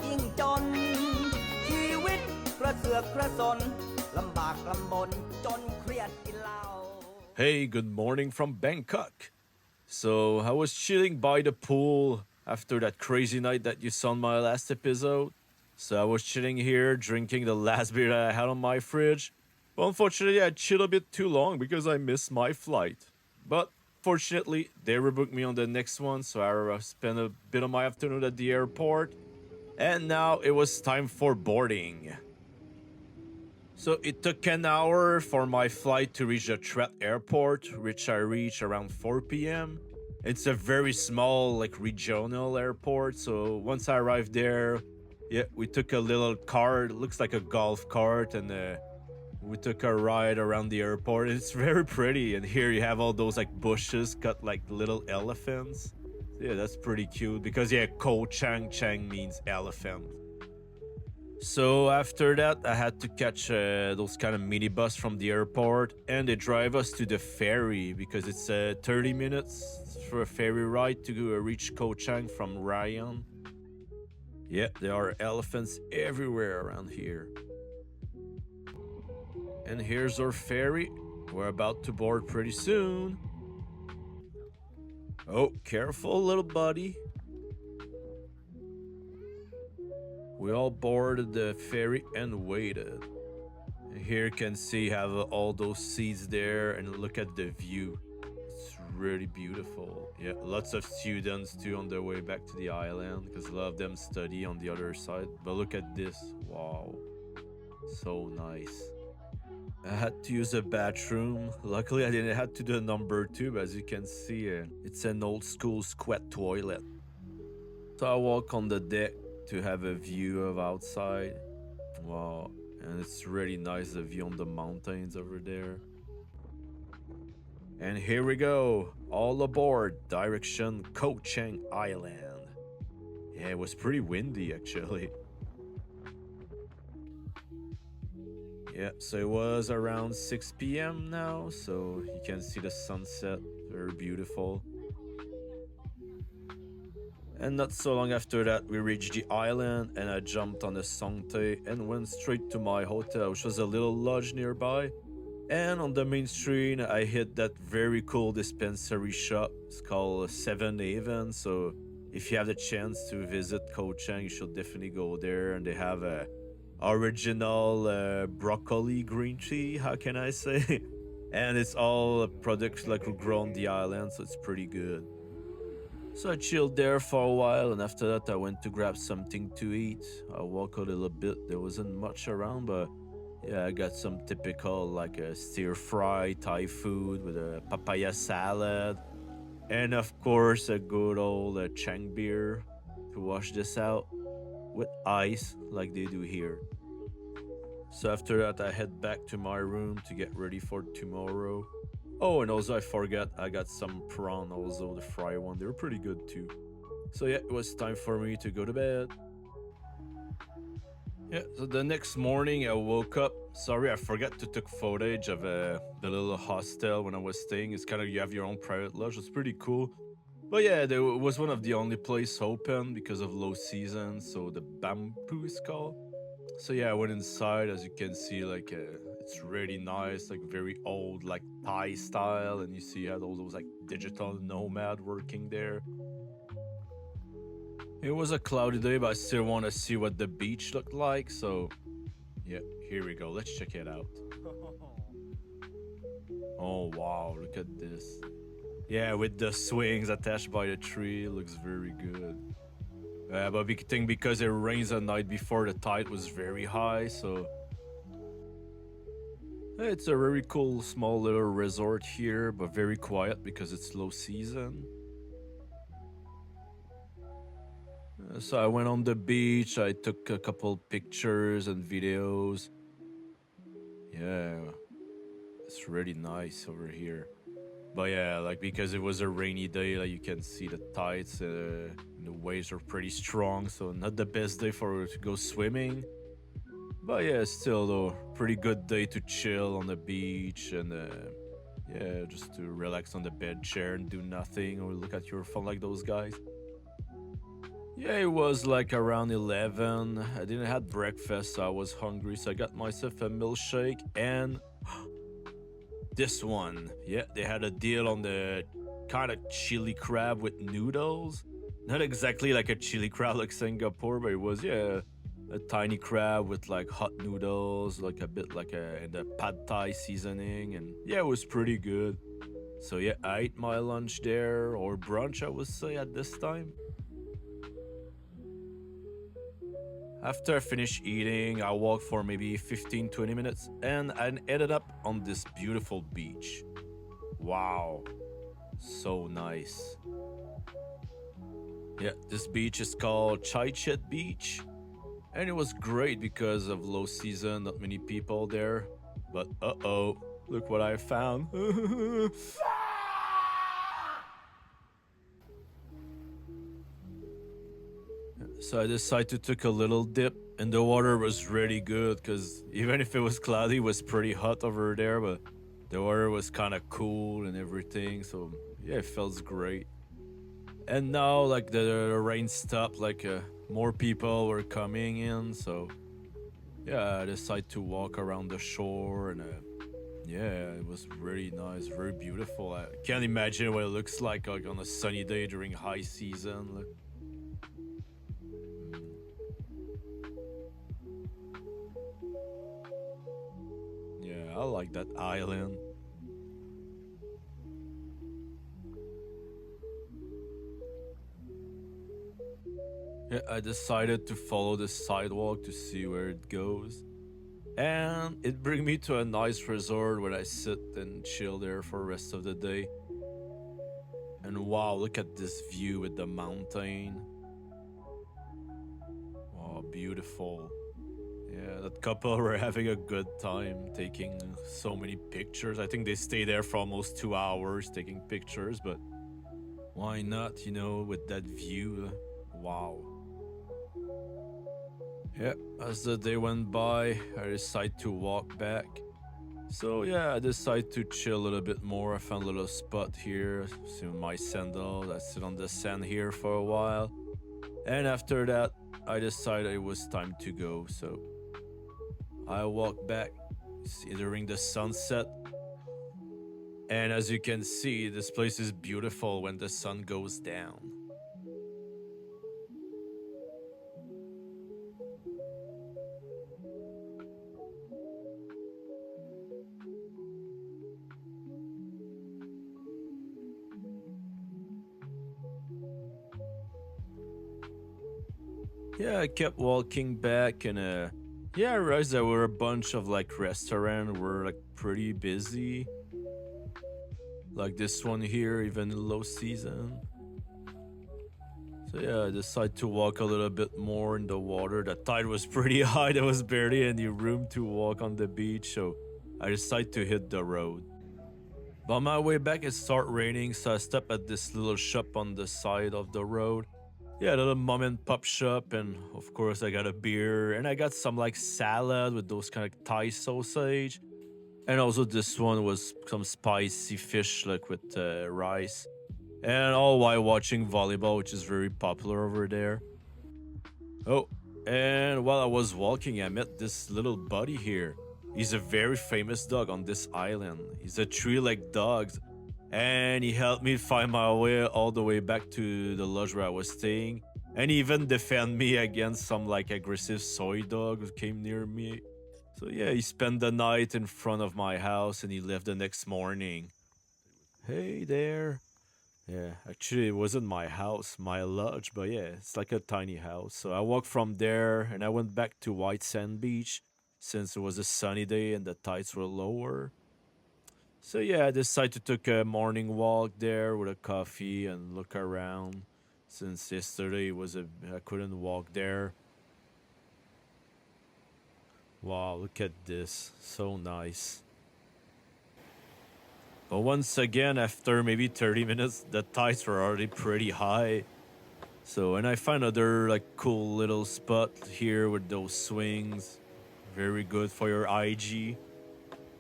ยิ่งจนชีวิตกระเสือกกระสนลำบากลำบนจนเครียดกินเหล้า Hey, good morning from Bangkok. So, I was chilling by the pool after that crazy night that you saw in my last episode. So, I was chilling here, drinking the last beer that I had on my fridge. But unfortunately, I chilled a bit too long because I missed my flight. But fortunately, they rebooked me on the next one, so I spent a bit of my afternoon at the airport. And now it was time for boarding. So it took an hour for my flight to reach the Chet airport, which I reached around 4 p.m. It's a very small, regional airport. So once I arrived there, yeah, we took a little cart, looks like a golf cart, and we took a ride around the airport. It's very pretty, and here you have all those bushes cut like little elephants. Yeah, that's pretty cute because Koh Chang, Chang means elephant. So after that, I had to catch those kind of minibus from the airport, and they drive us to the ferry because it's 30 minutes for a ferry ride to reach Koh Chang from Ryan. Yeah, there are elephants everywhere around here. And here's our ferry. We're about to board pretty soon. Oh, careful, little buddy. We all boarded the ferry and waited. Here you can see have all those seats there and look at the view. It's really beautiful. Yeah, lots of students too on their way back to the island because a lot of them study on the other side. But look at this. Wow. So nice. I had to use a bathroom. Luckily I didn't have to do number 2, but as you can see, it's an old school squat toilet. So I walk on the deck to have a view of outside. Wow, and it's really nice, the view on the mountains over there. And here we go, all aboard, direction Koh Chang Island. Yeah, it was pretty windy actually. Yeah, so it was around 6 p.m. now, so you can see the sunset, very beautiful. And not so long after that, we reached the island and I jumped on a songte and went straight to my hotel, which was a little lodge nearby. And on the main street, I hit that very cool dispensary shop. It's called 7-Haven. So if you have the chance to visit Koh Chang, you should definitely go there. And they have a original broccoli green tea, how can I say? And it's all products grown on the island, so it's pretty good. So I chilled there for a while, and after that I went to grab something to eat. I walked a little bit, there wasn't much around, but yeah, I got some typical a stir-fry Thai food with a papaya salad. And of course a good old Chang beer to wash this out with ice like they do here. So after that I head back to my room to get ready for tomorrow. Oh, and also I forgot, I got some prawn also, the fry one. They were pretty good too. So yeah, it was time for me to go to bed. Yeah, so the next morning I woke up. Sorry, I forgot to take footage of the little hostel when I was staying. It's kind of, you have your own private lodge. It's pretty cool. But yeah, there was one of the only place open because of low season. So the bamboo is called. So yeah, I went inside. As you can see, it's really nice, very old, Thai style, and you see you had all those digital nomad working there. It was a cloudy day, but I still want to see what the beach looked like. So yeah, here we go. Let's check it out. Oh wow, look at this. Yeah, with the swings attached by the tree, it looks very good. But we think because it rains the night before, the tide was very high, so it's a very cool small little resort here, but very quiet because it's low season. So I went on the beach, I took a couple pictures and videos. Yeah, it's really nice over here. But yeah, because it was a rainy day, you can see the tides, the waves are pretty strong, so not the best day for to go swimming. But yeah, still though, pretty good day to chill on the beach and yeah, just to relax on the bed chair and do nothing or look at your phone like those guys. Yeah, it was like around 11. I didn't have breakfast, so I was hungry, so I got myself a milkshake and this one. Yeah, they had a deal on the kind of chili crab with noodles. Not exactly like a chili crab like Singapore, but it was, yeah, a tiny crab with like hot noodles, like a bit like a in the pad thai seasoning, and yeah, it was pretty good. So yeah, I ate my lunch there, or brunch, I would say at this time. After I finished eating, I walked for maybe 15-20 minutes and I ended up on this beautiful beach. Wow, so nice. Yeah, this beach is called Chet Beach, and it was great because of low season, not many people there. But uh-oh, look what I found. So I decided to take a little dip, and the water was really good because even if it was cloudy, it was pretty hot over there, but the water was kind of cool and everything. So yeah, it feels great. And now, like the rain stopped, like more people were coming in. So yeah, I decided to walk around the shore, and yeah, it was really nice, very beautiful. I can't imagine what it looks like on a sunny day during high season. Like, yeah, I like that island. Yeah, I decided to follow the sidewalk to see where it goes. And it bring me to a nice resort where I sit and chill there for the rest of the day. And wow, look at this view with the mountain. Wow, beautiful. Yeah, that couple were having a good time taking so many pictures. I think they stayed there for almost 2 hours taking pictures, but why not, with that view? Wow. Yeah, as the day went by, I decided to walk back. So yeah, I decided to chill a little bit more. I found a little spot here, see my sandals. I sit on the sand here for a while. And after that, I decided it was time to go. So I walked back during the sunset. And as you can see, this place is beautiful when the sun goes down. Yeah, I kept walking back and yeah, I realized there were a bunch of like restaurants were like pretty busy. Like this one here, even in low season. So yeah, I decided to walk a little bit more in the water. The tide was pretty high. There was barely any room to walk on the beach, so I decided to hit the road. But on my way back, it started raining, so I stopped at this little shop on the side of the road. Yeah, a little mom and pop shop, and of course I got a beer, and I got some like salad with those kind of Thai sausage, and also this one was some spicy fish like with rice, and all while watching volleyball, which is very popular over there. Oh, and while I was walking, I met this little buddy here. He's a very famous dog on this island. He's a three-legged dog, and he helped me find my way all the way back to the lodge where I was staying, and he even defend me against some like aggressive soy dog who came near me. So yeah, he spent the night in front of my house, and he left the next morning. Hey there. Yeah, actually, it wasn't my house, my lodge, but yeah, it's like a tiny house. So I walked from there and I went back to White Sand Beach since it was a sunny day and the tides were lower. So yeah, I decided to take a morning walk there with a coffee and look around. Since yesterday was I couldn't walk there. Wow, look at this, so nice. But once again, after maybe 30 minutes, the tides were already pretty high. So, and I find other like cool little spot here with those swings. Very good for your IG.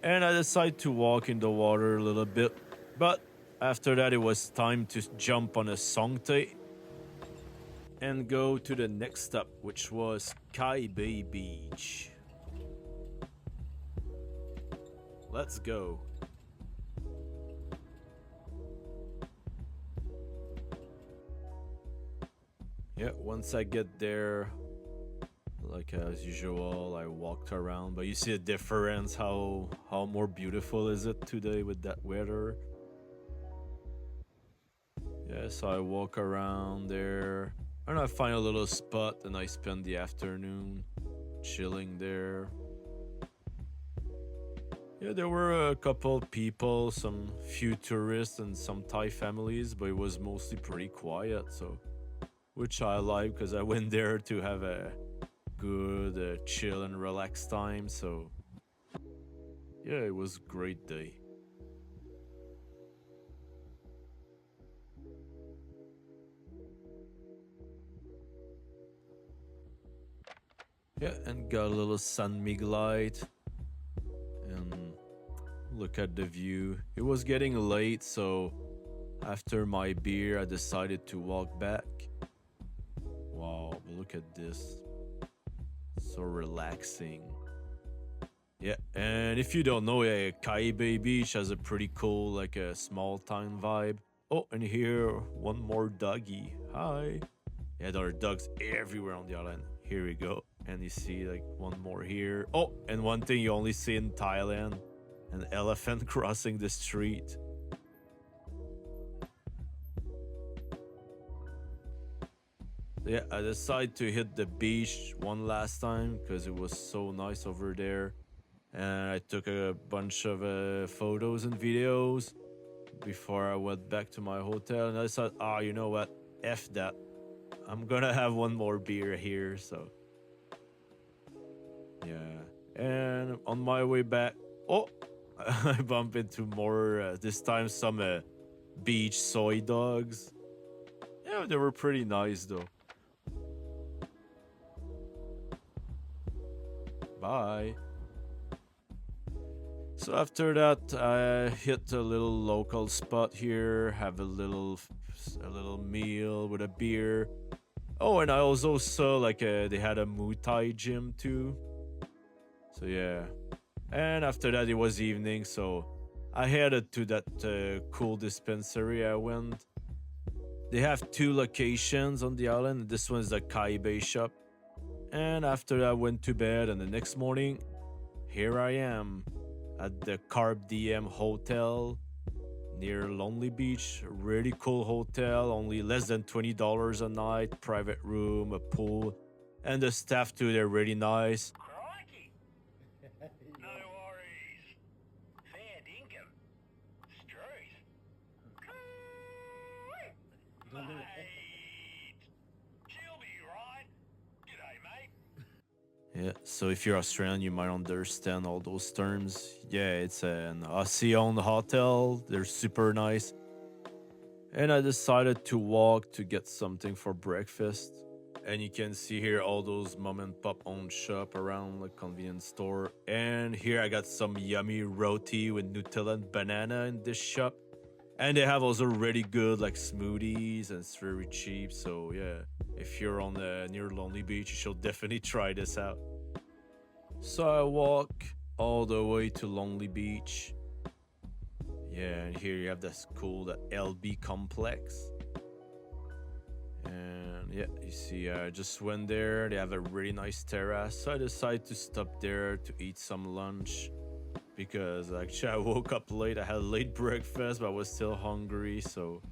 And I decided to walk in the water a little bit. But after that, it was time to jump on a songte. and go to the next stop, which was Bae Beach. Let's go. Yeah, once I get there, like as usual, I walked around, but you see a difference how more beautiful is it today with that weather. Yeah, so I walk around there and I find a little spot and I spend the afternoon chilling there. Yeah, there were a couple people, some few tourists and some Thai families, but it was mostly pretty quiet, so which I like because I went there to have a good chill and relax time, so yeah, it was a great day. Yeah, and got a little sun mig light and look at the view. It was getting late, so after my beer, I decided to walk back. Wow, but look at this. So relaxing. Yeah, and if you don't know, yeah, Bae Beach has a pretty cool, like a small town vibe. Oh, and here, one more doggy. Hi. Yeah, there are dogs everywhere on the island. Here we go. And you see like one more here. Oh, and one thing you only see in Thailand, an elephant crossing the street. Yeah, I decided to hit the beach one last time because it was so nice over there. And I took a bunch of photos and videos before I went back to my hotel. And I thought, you know what? F that. I'm gonna have one more beer here. So, yeah. And on my way back, oh, I bump into more, this time some beach soy dogs. Yeah, they were pretty nice though. Bye. So after that, I hit a little local spot here, have a little meal with a beer. Oh, and I also saw like they had a Muay Thai gym too. So yeah, and after that it was evening, so I headed to that cool dispensary. I went. They have two locations on the island. This one's the Kai shop. And after that, I went to bed, and the next morning, here I am at the Carb DM Hotel near Lonely Beach. A really cool hotel, only less than $20 a night, private room, a pool, and the staff too, they're really nice. Crikey! No worries. Fair dinkum. Struth. Mate! She'll be right. G'day, mate. Yeah, so if you're Australian, you might understand all those terms. Yeah, it's an Aussie-owned hotel. They're super nice. And I decided to walk to get something for breakfast. And you can see here all those mom and pop owned shop around like convenience store. And here I got some yummy roti with Nutella and banana in this shop. And they have also really good like smoothies and it's very cheap. So yeah, if you're on near Lonely Beach, you should definitely try this out. So I walk all the way to Lonely Beach. Yeah, and here you have this cool that LB complex. And yeah, you see, I just went there. They have a really nice terrace. So I decided to stop there to eat some lunch because actually I woke up late. I had a late breakfast, but I was still hungry. So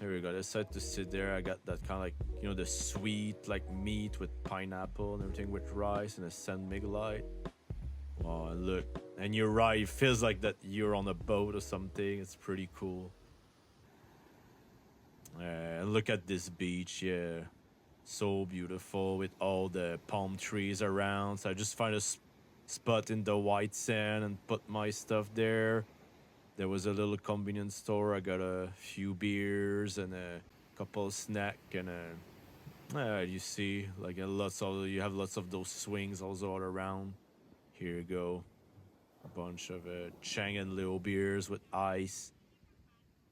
here we go. I decided to sit there. I got that kind of like, you know, the sweet like meat with pineapple and everything with rice and a San Miguelite. Wow, and look. And you're right. It feels like that you're on a boat or something. It's pretty cool. And look at this beach, yeah. So beautiful with all the palm trees around. So I just find a spot in the white sand and put my stuff there. There was a little convenience store. I got a few beers and a couple of snack and you see like you have lots of those swings also all around. Here you go. A bunch of Chang and Lil beers with ice.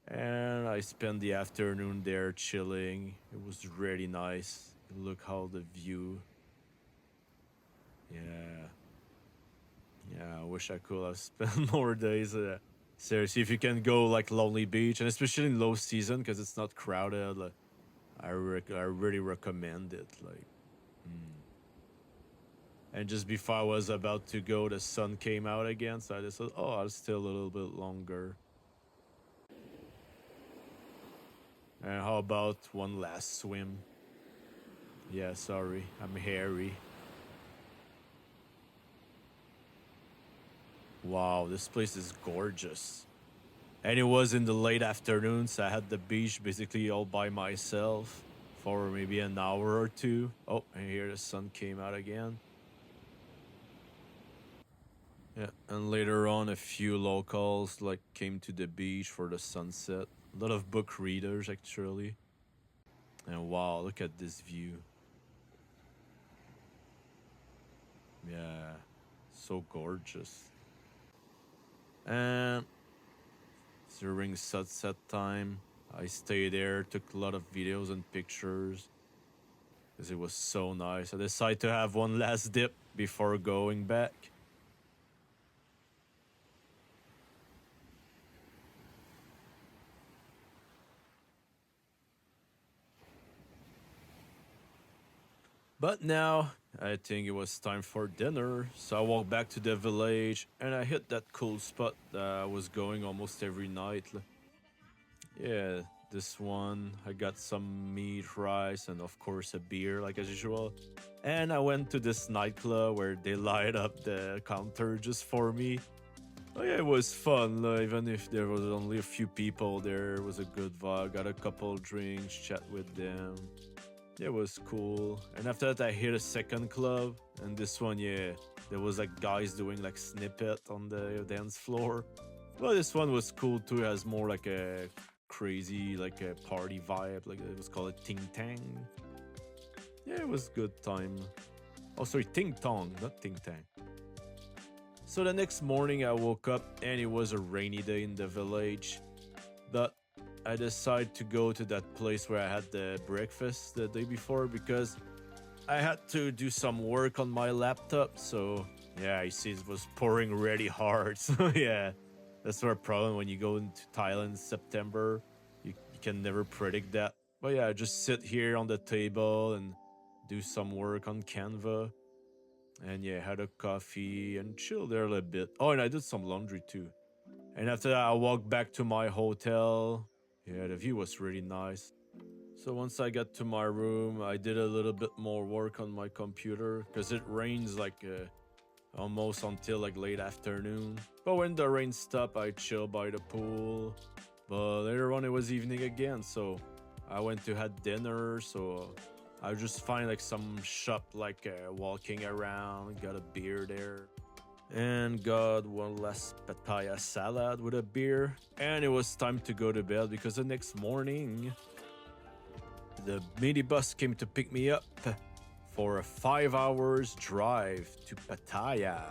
And I spent the afternoon there chilling. It was really nice. Look how the view. Yeah. Yeah, I wish I could have spent more days there. Seriously, if you can go like Lonely Beach, and especially in low season because it's not crowded, like, I really recommend it. Like, and just before I was about to go, the sun came out again, so I just thought, oh, I'll stay a little bit longer. And how about one last swim? Yeah, sorry, I'm hairy. Wow, this place is gorgeous. And it was in the late afternoon, so I had the beach basically all by myself for maybe an hour or two. Oh, and here the sun came out again. Yeah, and later on, a few locals like came to the beach for the sunset. A lot of book readers actually. And wow, look at this view. Yeah, so gorgeous. And during sunset time, I stayed there, took a lot of videos and pictures because it was so nice. I decided to have one last dip before going back. But now, I think it was time for dinner, so I walked back to the village and I hit that cool spot that I was going almost every night. Yeah, this one, I got some meat, rice, and of course a beer, like as usual. And I went to this nightclub where they light up the counter just for me. Oh yeah, it was fun, even if there was only a few people there. It was a good vibe. Got a couple drinks, chat with them. It was cool. And after that, I hit a second club, and this one, yeah, there was like guys doing like snippet on the dance floor. Well, this one was cool too. It has more like a crazy, like a party vibe. Like it was called a Ting Tang. Yeah, it was good time. Oh, sorry, Ting Tong, not Ting Tang. So the next morning, I woke up and it was a rainy day in the village. But I decided to go to that place where I had the breakfast the day before because I had to do some work on my laptop. So yeah, you see it was pouring really hard. So yeah, that's our problem when you go into Thailand in September. You can never predict that. But yeah, I just sit here on the table and do some work on Canva. And yeah, had a coffee and chill there a little bit. Oh, and I did some laundry too. And after that, I walked back to my hotel. Yeah, the view was really nice. So once I got to my room, I did a little bit more work on my computer because it rains like almost until like late afternoon. But when the rain stopped, I chilled by the pool. But later on, it was evening again, so I went to have dinner. So I just find like some shop like walking around, got a beer there. And got one last Pattaya salad with a beer. And it was time to go to bed because the next morning, the minibus came to pick me up for a 5 hours drive to Pattaya.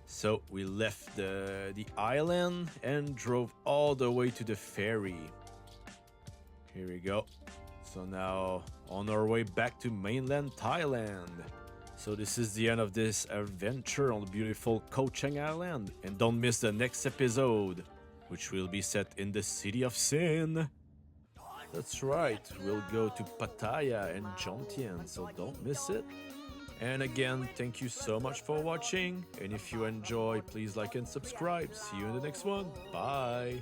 So we left the island and drove all the way to the ferry. Here we go. So now on our way back to mainland Thailand. So this is the end of this adventure on the beautiful Koh Chang Island. And don't miss the next episode, which will be set in the City of Sin. That's right, we'll go to Pattaya and Jomtien, so don't miss it. And again, thank you so much for watching. And if you enjoy, please like and subscribe. See you in the next one. Bye.